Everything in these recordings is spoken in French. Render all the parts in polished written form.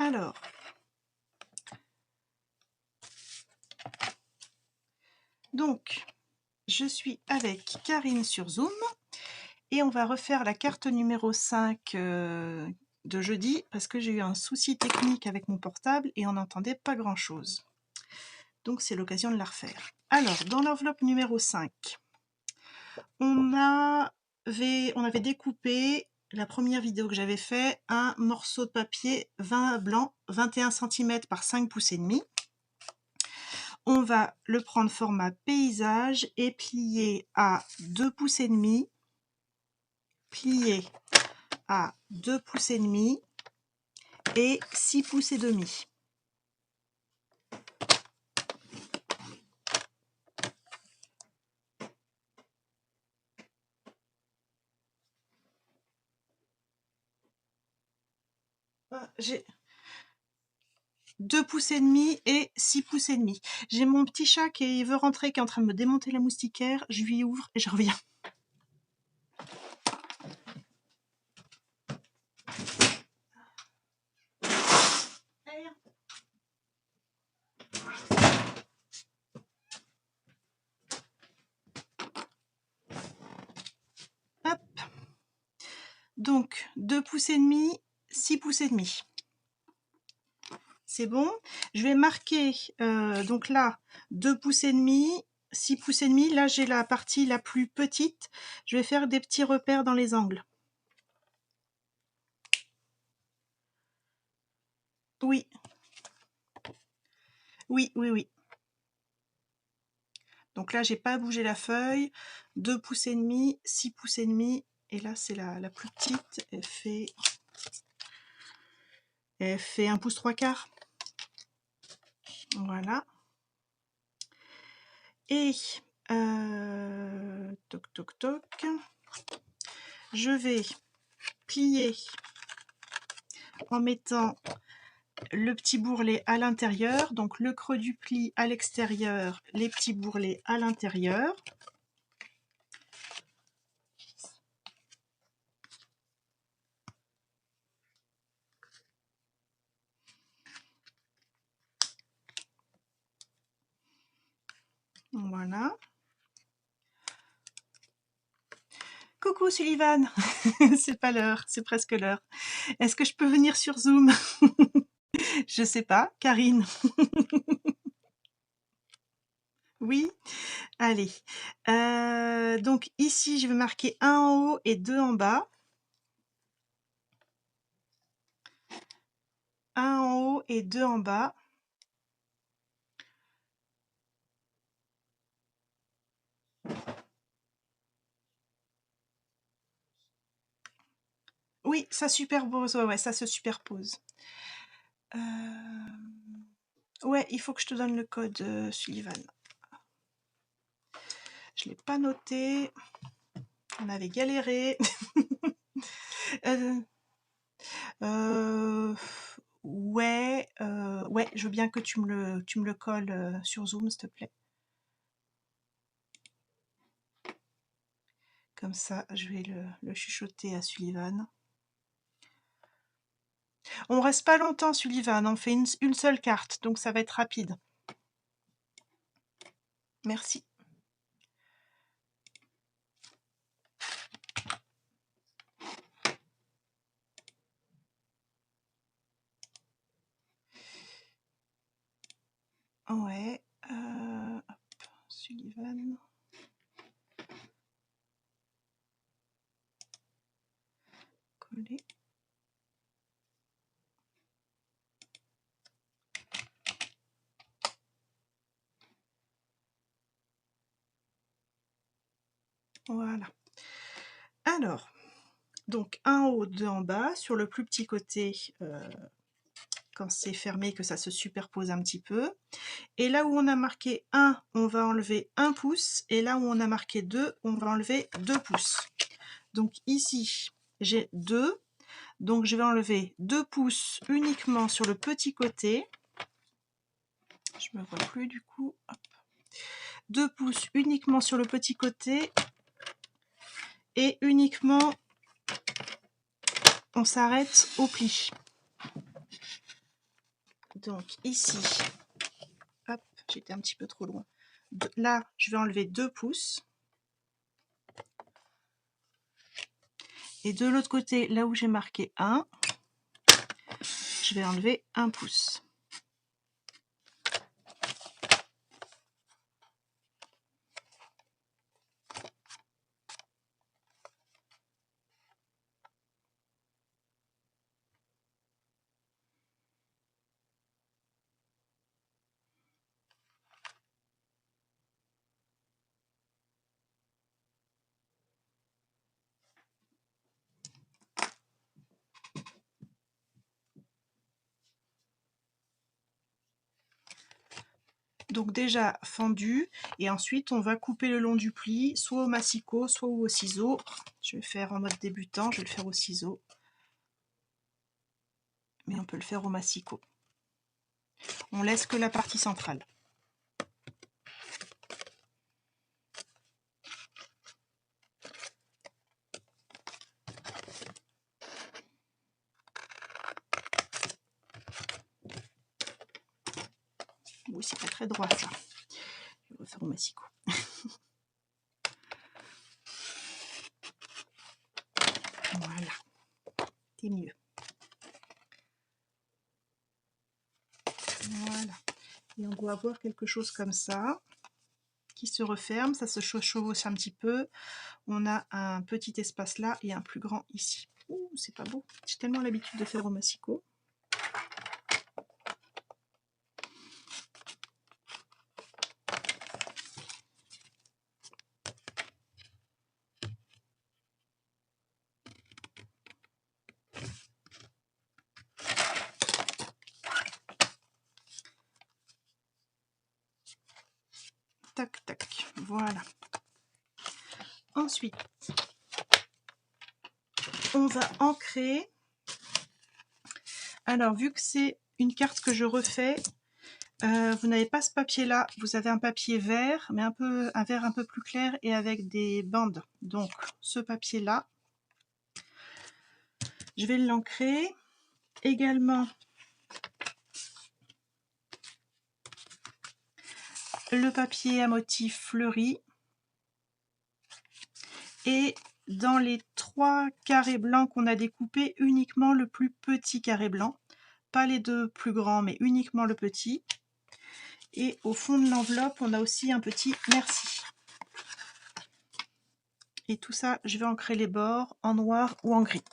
Alors, donc, je suis avec Karine sur Zoom et on va refaire la carte numéro 5 de jeudi parce que j'ai eu un souci technique avec mon portable et on n'entendait pas grand-chose. Donc, c'est l'occasion de la refaire. Alors, dans l'enveloppe numéro 5, on avait découpé, la première vidéo que j'avais fait, un morceau de papier 20 blanc, 21 cm par 5 pouces et demi. On va le prendre format paysage et plier à 2 pouces et demi, plier à 2 pouces et demi et 6 pouces et demi. J'ai 2 pouces et demi et 6 pouces et demi. J'ai mon petit chat qui veut rentrer, qui est en train de me démonter la moustiquaire. Je lui ouvre et je reviens. Hop. Donc 2 pouces et demi, 6 pouces et demi. C'est bon. Je vais marquer donc là 2 pouces et demi, 6 pouces et demi. Là j'ai la partie la plus petite. Je vais faire des petits repères dans les angles. Oui. Oui, oui, oui. Donc là j'ai pas bougé la feuille. 2 pouces et demi, 6 pouces et demi. Et là c'est la plus petite. Elle fait 1 pouce 3/4. Voilà. Et toc toc toc. Je vais plier en mettant le petit bourrelet à l'intérieur, donc le creux du pli à l'extérieur, les petits bourrelets à l'intérieur. Voilà. Coucou Sullivan. C'est pas l'heure, c'est presque l'heure. Est-ce que je peux venir sur Zoom? Je sais pas, Karine. Oui, allez. Donc ici, je vais marquer 1 en haut et 2 en bas. 1 en haut et 2 en bas. Oui, ça superpose, ouais, ça se superpose. Ouais, il faut que je te donne le code, Sullivan. Je l'ai pas noté. On avait galéré. Ouais, ouais, je veux bien que tu me le colles sur Zoom, s'il te plaît. Comme ça, je vais le chuchoter à Sullivan. On reste pas longtemps, Sullivan. On fait une seule carte, donc ça va être rapide. Merci. Ouais. Hop, Sullivan. Coller. Voilà. Alors, donc 1 en haut, 2 en bas. Sur le plus petit côté, quand c'est fermé, que ça se superpose un petit peu. Et là où on a marqué 1, on va enlever 1 pouce. Et là où on a marqué 2, on va enlever 2 pouces. Donc ici, j'ai 2. Donc je vais enlever 2 pouces uniquement sur le petit côté. Je me vois plus du coup. Hop. 2 pouces uniquement sur le petit côté. Et uniquement, on s'arrête au pli. Donc ici, hop, j'étais un petit peu trop loin. Là, je vais enlever 2 pouces. Et de l'autre côté, là où j'ai marqué 1, je vais enlever 1 pouce. Donc déjà fendu, et ensuite on va couper le long du pli, soit au massicot, soit au ciseau. Je vais faire en mode débutant, je vais le faire au ciseau. Mais on peut le faire au massicot. On laisse que la partie centrale. Oui, c'est pas très droit ça. Je vais refaire au massicot. Voilà, c'est mieux. Voilà. Et on doit avoir quelque chose comme ça, qui se referme, ça se chevauche un petit peu. On a un petit espace là et un plus grand ici. Ouh, c'est pas beau. J'ai tellement l'habitude de faire au massicot. Tac, tac, voilà. Ensuite, on va ancrer. Alors, vu que c'est une carte que je refais, vous n'avez pas ce papier-là. Vous avez un papier vert, mais un vert un peu plus clair et avec des bandes. Donc, ce papier-là, je vais l'ancrer. Également, le papier à motif fleuri. Et dans les 3 carrés blancs qu'on a découpés, uniquement le plus petit carré blanc. Pas les 2 plus grands, mais uniquement le petit. Et au fond de l'enveloppe, on a aussi un petit merci. Et tout ça, je vais ancrer les bords en noir ou en gris.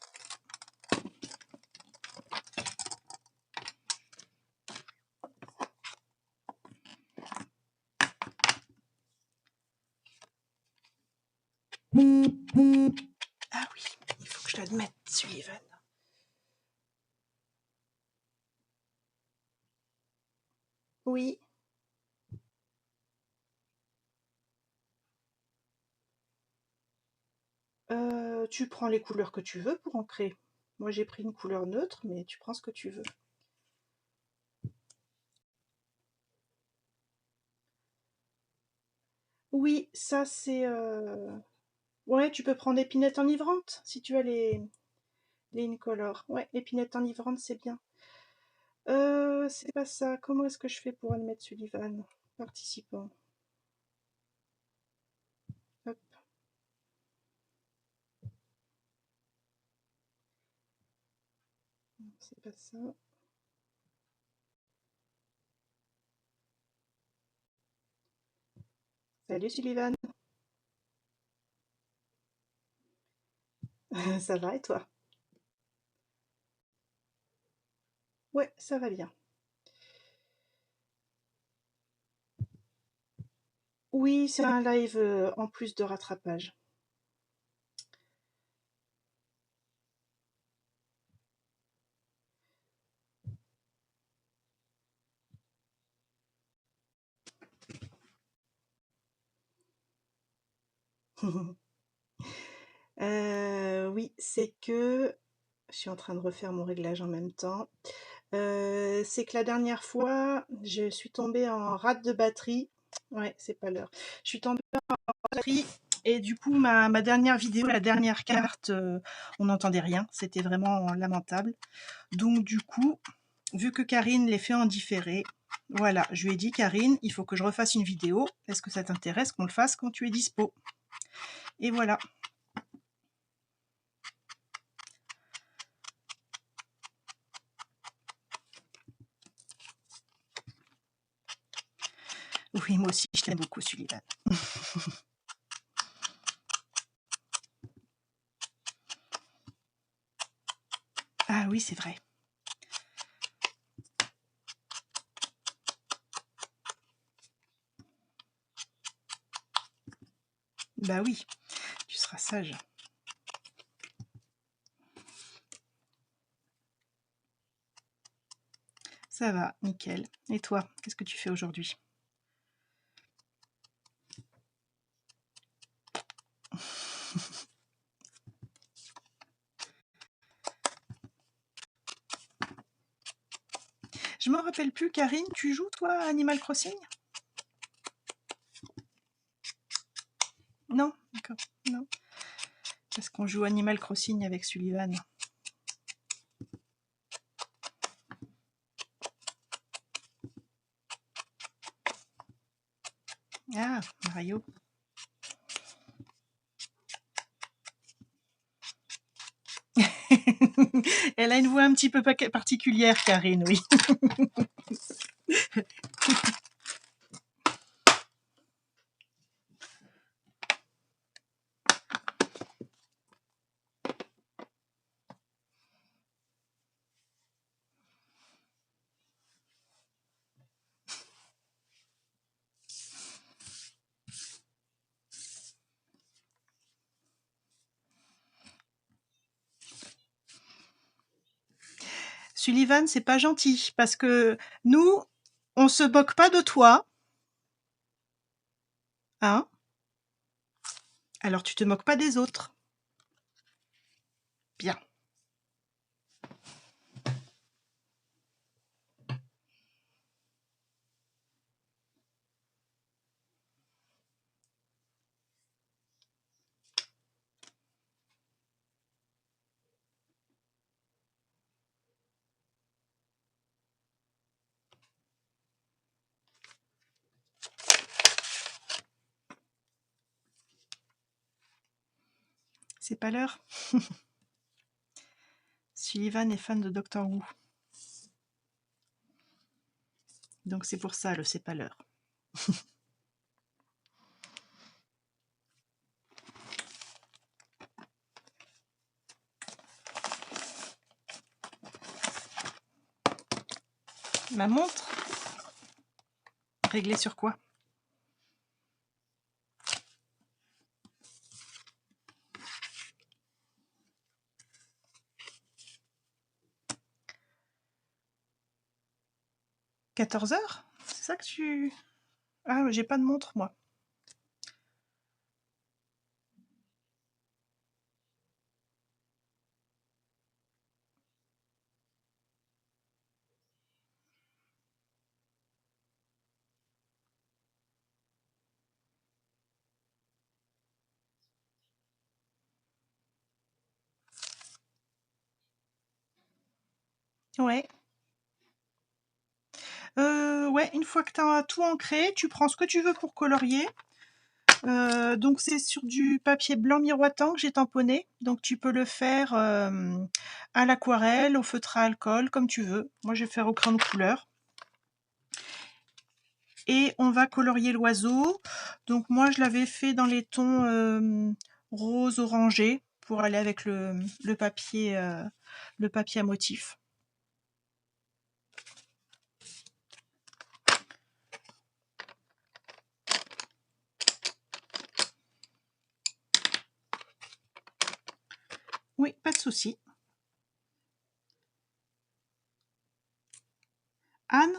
Ah oui, il faut que je la mette, Sullivan. Oui. Tu prends les couleurs que tu veux pour ancrer. Moi, j'ai pris une couleur neutre, mais tu prends ce que tu veux. Oui, ça c'est... Ouais, tu peux prendre épinette enivrante, si tu as les Incolor. Ouais, épinette enivrante, c'est bien. C'est pas ça. Comment est-ce que je fais pour admettre Sullivan? Participant. Hop. C'est pas ça. Salut Sullivan. Ça va et toi? Ouais, ça va bien. Oui, c'est un live en plus de rattrapage. Oui, c'est que... Je suis en train de refaire mon réglage en même temps. C'est que la dernière fois, je suis tombée en rate de batterie. Ouais, c'est pas l'heure. Je suis tombée en rate de batterie et du coup, ma dernière vidéo, la dernière carte, on n'entendait rien. C'était vraiment lamentable. Donc du coup, vu que Karine les fait en différé, voilà, je lui ai dit, Karine, il faut que je refasse une vidéo. Est-ce que ça t'intéresse qu'on le fasse quand tu es dispo? Et voilà. Oui, moi aussi, je t'aime beaucoup, Sullivan. Ah oui, c'est vrai. Bah oui, tu seras sage. Ça va, nickel. Et toi, qu'est-ce que tu fais aujourd'hui? Je m'en rappelle plus, Karine, tu joues toi à Animal Crossing? Non, d'accord, non. Parce qu'on joue Animal Crossing avec Sullivan. Ah, Mario. Elle a une voix un petit peu particulière, Karine, oui. Sullivan, c'est pas gentil, parce que nous, on se moque pas de toi. Hein? Alors tu te moques pas des autres. Bien. C'est pas l'heure. Sullivan est fan de Doctor Who. Donc c'est pour ça, le c'est pas l'heure. Ma montre? Réglée sur quoi? « 14h? C'est ça que tu... Ah, j'ai pas de montre, moi. Ouais. Ouais, une fois que tu as tout ancré, tu prends ce que tu veux pour colorier. Donc c'est sur du papier blanc miroitant que j'ai tamponné. Donc tu peux le faire à l'aquarelle, au feutre à alcool, comme tu veux. Moi je vais faire au crayon de couleur. Et on va colorier l'oiseau. Donc moi je l'avais fait dans les tons rose orangé pour aller avec le papier à motif. Oui, pas de souci. Anne?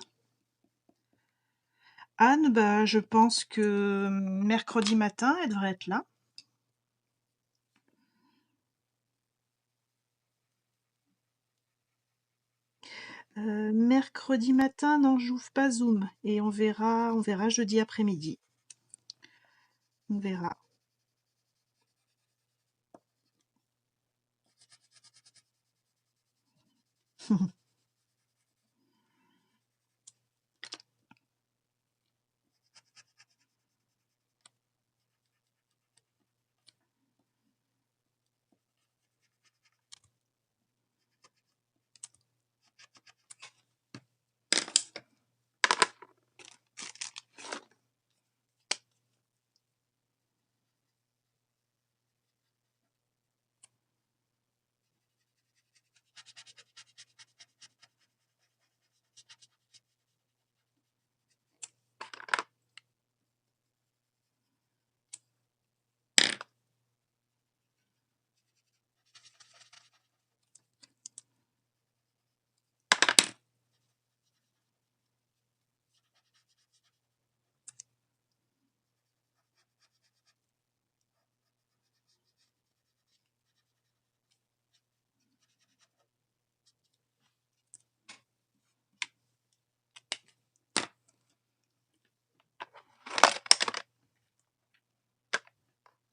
Anne, bah, je pense que mercredi matin, elle devrait être là. Mercredi matin, non, j'ouvre pas Zoom et on verra jeudi après-midi. On verra.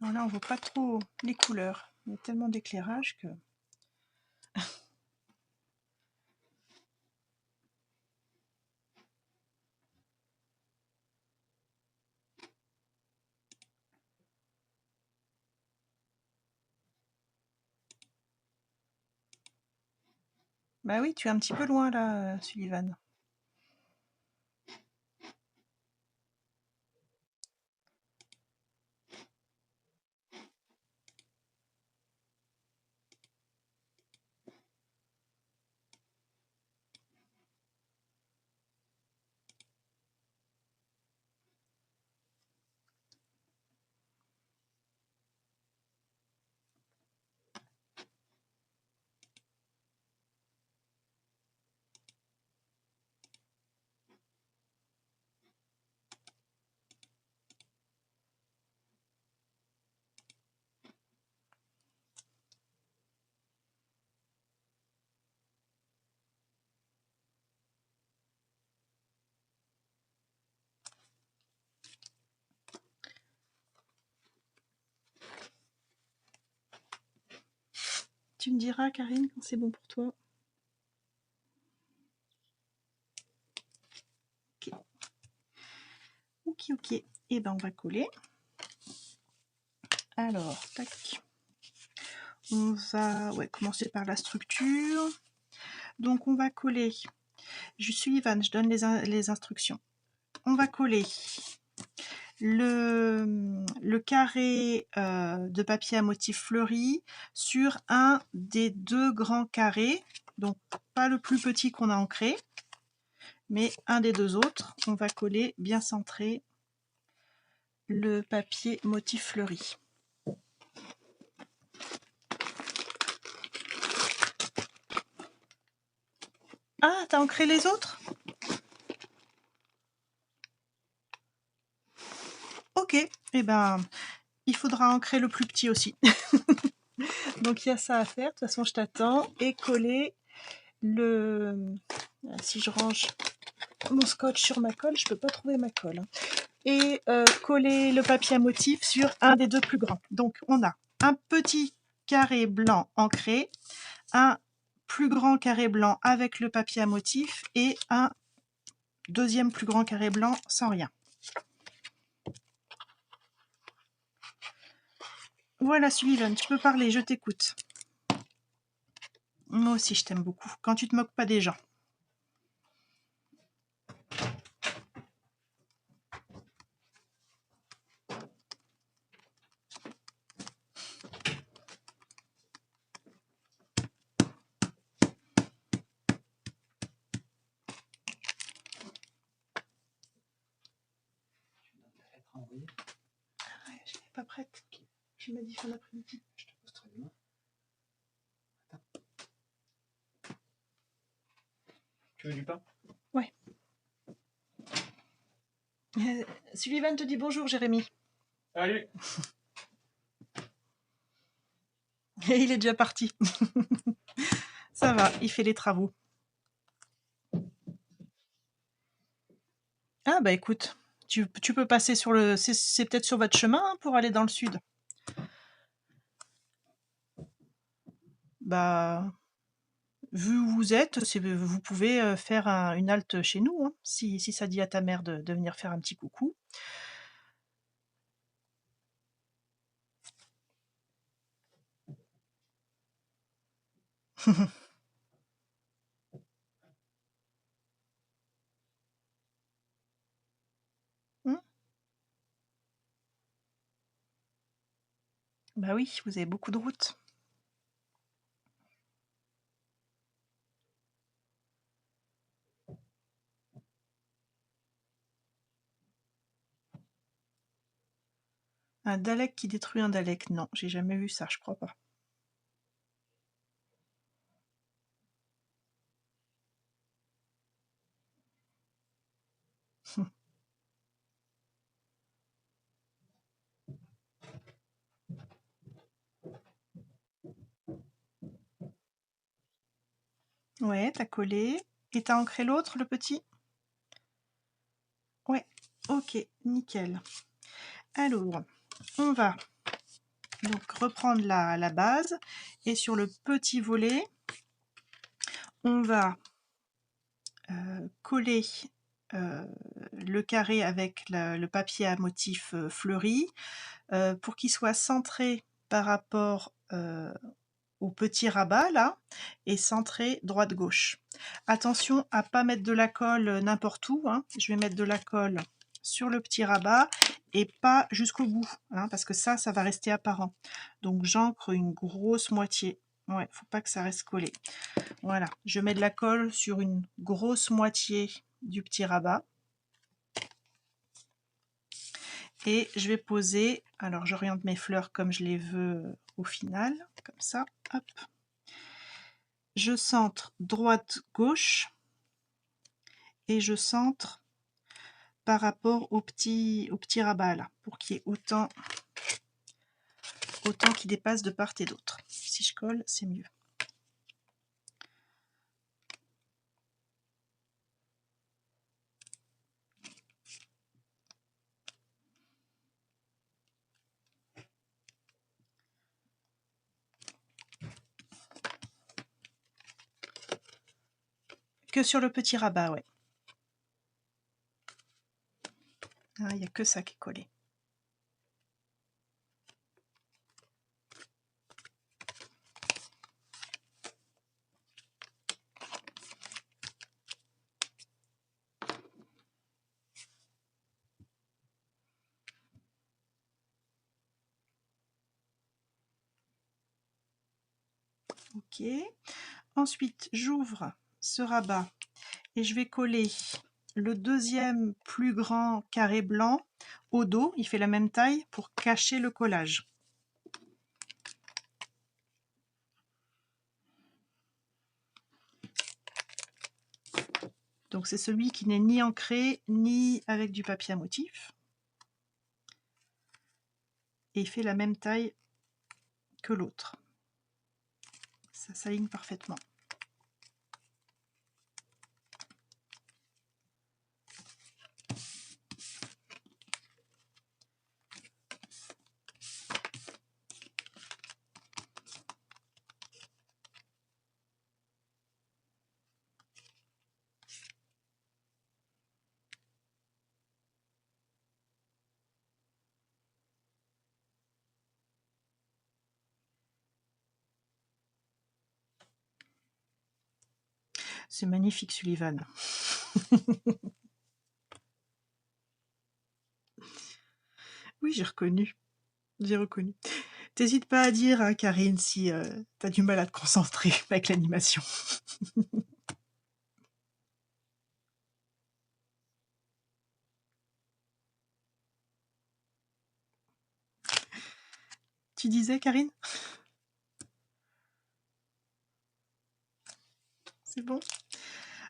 Alors là, on voit pas trop les couleurs. Il y a tellement d'éclairage que... Bah oui, tu es un petit peu loin là, Sullivan. Tu me diras, Karine, quand c'est bon pour toi. Ok. Ok, ok. Et ben on va coller. Alors, tac. On va commencer par la structure. Donc on va coller. Je suis Ivan, je donne les instructions. On va coller le carré de papier à motif fleuri sur un des deux grands carrés, donc pas le plus petit qu'on a ancré, mais un des deux autres. On va coller bien centré le papier motif fleuri. Ah, t'as ancré les autres? Ok, et ben il faudra ancrer le plus petit aussi. Donc il y a ça à faire, de toute façon je t'attends, et coller le... Si je range mon scotch sur ma colle, je peux pas trouver ma colle. Et coller le papier à motif sur un des deux plus grands. Donc on a un petit carré blanc ancré, un plus grand carré blanc avec le papier à motif et un deuxième plus grand carré blanc sans rien. Voilà Sullivan, tu peux parler, je t'écoute. Moi aussi je t'aime beaucoup, quand tu te moques pas des gens. Je n'étais pas prête. Je m'ai dit fin d'après-midi. Je te pose très bien. Tu veux du pain? Ouais. Sullivan te dit bonjour, Jérémy. Salut. Et il est déjà parti. Ça va, il fait les travaux. Ah bah écoute, tu peux passer sur le... C'est peut-être sur votre chemin hein, pour aller dans le sud. Bah, vu où vous êtes, vous pouvez faire une halte chez nous, hein, si ça dit à ta mère de venir faire un petit coucou. Bah oui, vous avez beaucoup de routes. Un Dalek qui détruit un Dalek, non, j'ai jamais vu ça, je crois pas. Ouais, t'as collé. Et t'as ancré l'autre, le petit? Ouais, ok, nickel. Alors, on va Donc reprendre la base et sur le petit volet, on va coller le carré avec le papier à motif fleuri pour qu'il soit centré par rapport au petit rabat là et centré droite-gauche. Attention à pas mettre de la colle n'importe où, hein. Je vais mettre de la colle sur le petit rabat et pas jusqu'au bout, hein, parce que ça va rester apparent. Donc j'encre une grosse moitié. Ouais, faut pas que ça reste collé. Voilà, je mets de la colle sur une grosse moitié du petit rabat. Et je vais poser, alors j'oriente mes fleurs comme je les veux au final, comme ça, hop. Je centre droite-gauche et je centre par rapport au petit rabat là, pour qu'il y ait autant qui dépasse de part et d'autre. Si je colle, c'est mieux. Que sur le petit rabat, ouais. Ah, il n'y a que ça qui est collé. Ok. Ensuite, j'ouvre ce rabat et je vais coller le deuxième plus grand carré blanc au dos. Il fait la même taille pour cacher le collage. Donc c'est celui qui n'est ni ancré ni avec du papier à motif. Et il fait la même taille que l'autre. Ça s'aligne parfaitement. C'est magnifique, Sullivan. Oui, j'ai reconnu. J'ai reconnu. T'hésites pas à dire, hein, Karine, si t'as du mal à te concentrer avec l'animation. Tu disais, Karine? C'est bon.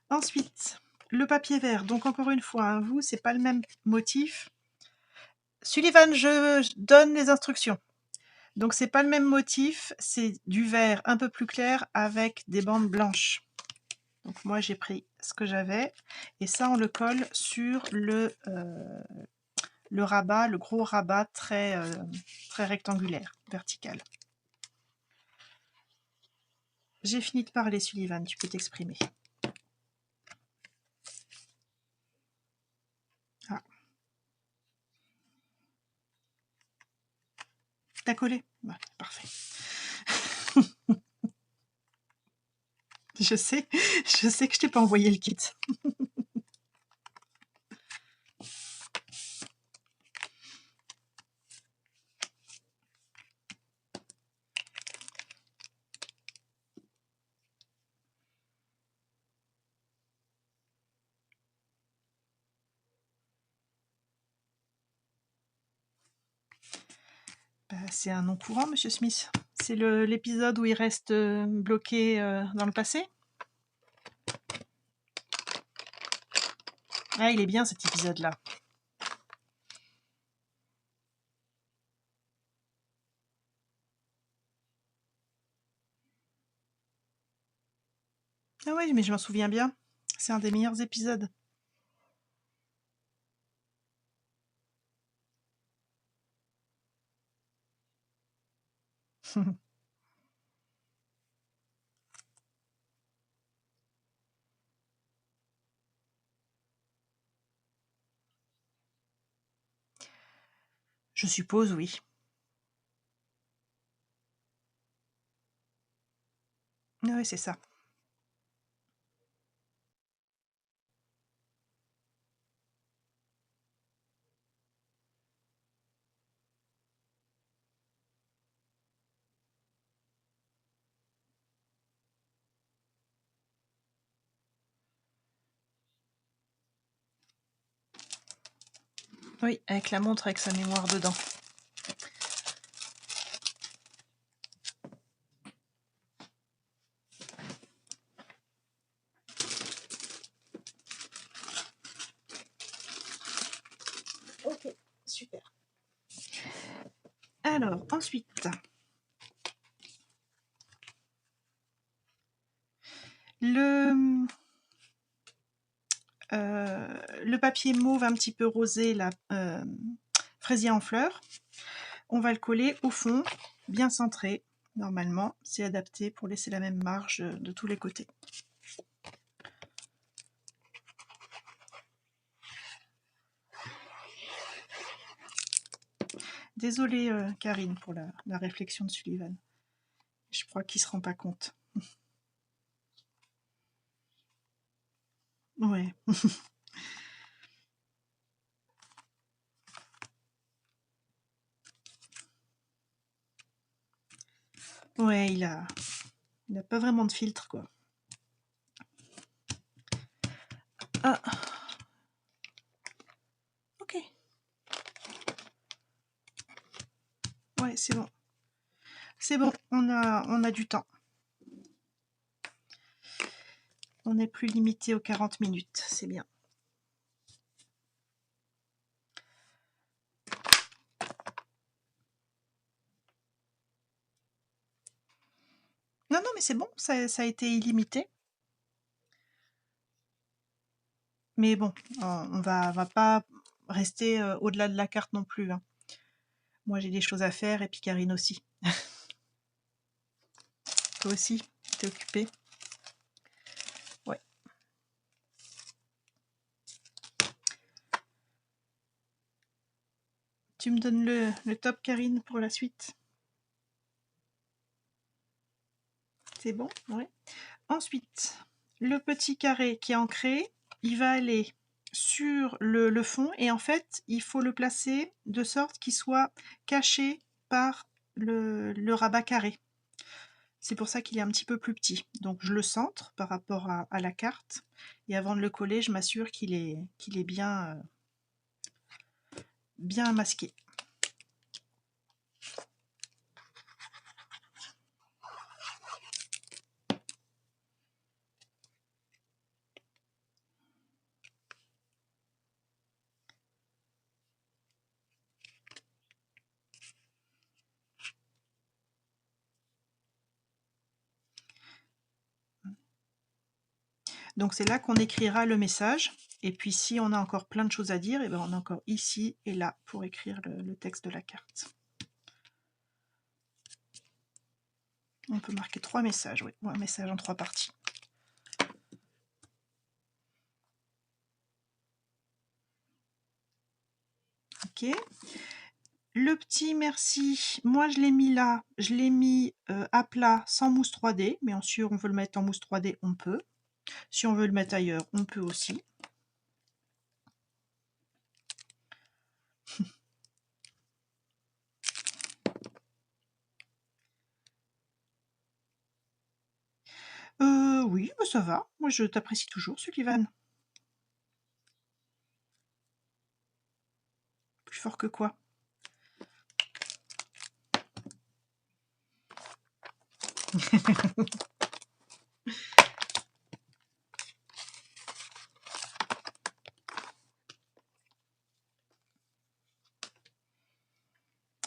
Ensuite, le papier vert. Donc encore une fois, hein, vous, c'est pas le même motif. Sullivan, je donne les instructions. Donc c'est pas le même motif, c'est du vert un peu plus clair avec des bandes blanches. Donc moi j'ai pris ce que j'avais et ça on le colle sur le rabat, le gros rabat très rectangulaire, vertical. J'ai fini de parler, Sullivan, tu peux t'exprimer. Ah. T'as collé? Ouais, parfait. Je sais que je t'ai pas envoyé le kit. Bah, c'est un nom courant, Monsieur Smith. C'est l'épisode où il reste bloqué dans le passé. Ah, il est bien cet épisode-là. Ah oui, mais je m'en souviens bien. C'est un des meilleurs épisodes. Je suppose, oui. Oui, c'est ça. Oui, avec la montre avec sa mémoire dedans. Ok, super. Alors, ensuite, le papier mauve un petit peu rosé, là, fraisier en fleurs, on va le coller au fond, bien centré. Normalement, c'est adapté pour laisser la même marge de tous les côtés. Désolée, Karine, pour la réflexion de Sullivan. Je crois qu'il se rend pas compte. Ouais. Ouais, il a pas vraiment de filtre, quoi. Ah. Ok. Ouais, c'est bon. C'est bon, on a du temps. On n'est plus limité aux 40 minutes, c'est bien. Non, non, mais c'est bon, ça a été illimité. Mais bon, on va pas rester au-delà de la carte non plus, hein. Moi, j'ai des choses à faire et puis Karine aussi. Toi aussi, t'es occupée? Ouais. Tu me donnes le top, Karine, pour la suite? C'est bon? Ouais. Ensuite, le petit carré qui est ancré, il va aller sur le fond et en fait, il faut le placer de sorte qu'il soit caché par le rabat carré. C'est pour ça qu'il est un petit peu plus petit. Donc je le centre par rapport à la carte et avant de le coller, je m'assure qu'il est bien, bien masqué. Donc c'est là qu'on écrira le message. Et puis si on a encore plein de choses à dire, et ben on a encore ici et là pour écrire le texte de la carte. On peut marquer 3 messages, oui, ou un message en 3 parties. Ok. Le petit merci, moi je l'ai mis là, je l'ai mis à plat sans mousse 3D, mais si on veut le mettre en mousse 3D, on peut. Si on veut le mettre ailleurs, on peut aussi. Oui, bah ça va. Moi, je t'apprécie toujours, Sullivan. Plus fort que quoi?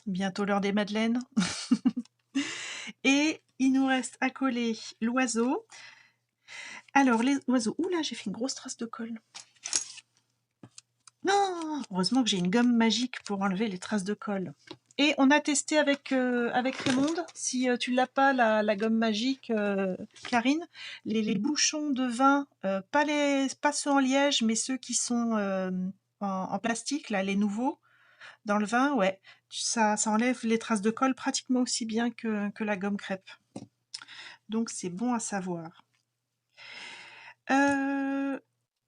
Bientôt l'heure des madeleines. Et il nous reste à coller l'oiseau. Alors, les oiseaux... Oula, j'ai fait une grosse trace de colle. Non! Heureusement que j'ai une gomme magique pour enlever les traces de colle. Et on a testé avec, avec Raymonde, si tu l'as pas, la gomme magique, Karine, les bouchons de vin, pas ceux en liège, mais ceux qui sont en plastique, là, les nouveaux, dans le vin, ouais, ça enlève les traces de colle pratiquement aussi bien que la gomme crêpe. Donc c'est bon à savoir.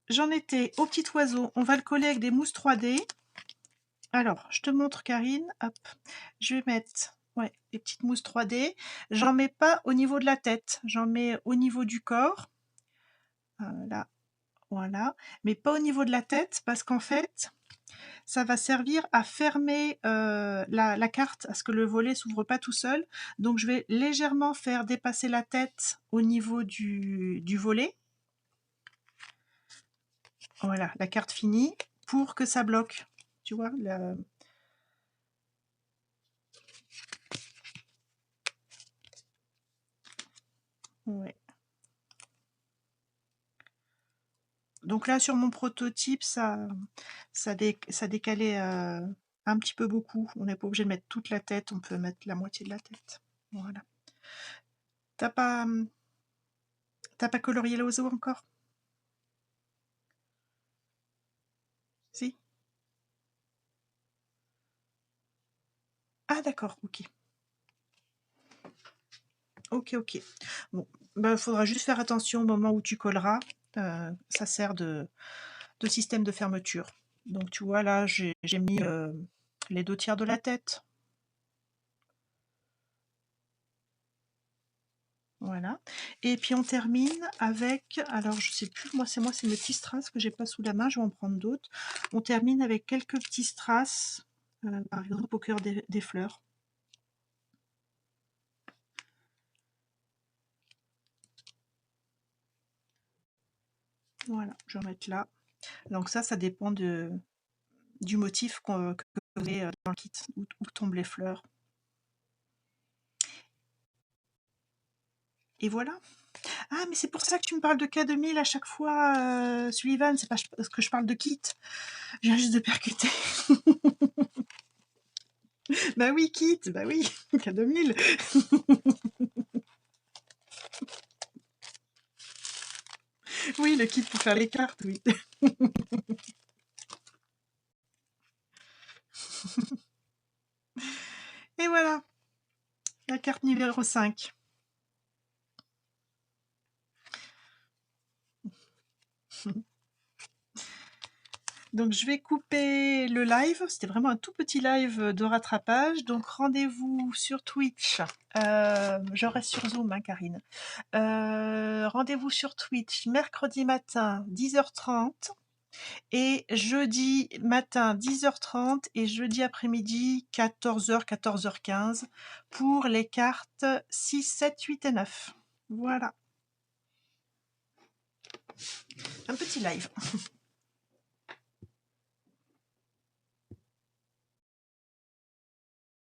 J'en étais au petit oiseau, on va le coller avec des mousses 3D. Alors, je te montre Karine, hop, je vais mettre ouais, des petites mousses 3D. J'en mets pas au niveau de la tête, j'en mets au niveau du corps. Là, voilà, mais pas au niveau de la tête parce qu'en fait, ça va servir à fermer la carte, à ce que le volet s'ouvre pas tout seul. Donc je vais légèrement faire dépasser la tête au niveau du volet. Voilà, la carte finie, pour que ça bloque. Tu vois, ouais. Donc là, sur mon prototype, ça décalait un petit peu beaucoup. On n'est pas obligé de mettre toute la tête, on peut mettre la moitié de la tête. Voilà. T'as pas, t'as pas colorié l'oiseau encore? Si? Ah d'accord, ok. Ok, ok. Bon, bah, faudra juste faire attention au moment où tu colleras. Ça sert de système de fermeture. Donc tu vois, là, j'ai mis les 2 tiers de la tête. Voilà. Et puis on termine avec, alors je sais plus, c'est mes petits strass que j'ai pas sous la main, je vais en prendre d'autres. On termine avec quelques petits strass, par exemple au cœur des fleurs. Voilà, je vais en mettre là. Donc ça dépend du motif que vous avez dans le kit, où tombent les fleurs. Et voilà. Ah, mais c'est pour ça que tu me parles de K2000 à chaque fois, Sullivan, c'est parce que je parle de kit. Je viens juste de percuter. Bah oui, kit, bah oui, K2000. Oui, le kit pour faire les cartes, oui. Et voilà, la carte numéro 5. Donc je vais couper le live, c'était vraiment un tout petit live de rattrapage, donc rendez-vous sur Twitch, je reste sur Zoom, hein, Karine. Rendez-vous sur Twitch mercredi matin 10h30 et jeudi matin 10h30 et jeudi après-midi 14h, 14h15 pour les cartes 6, 7, 8 et 9. Voilà, un petit live.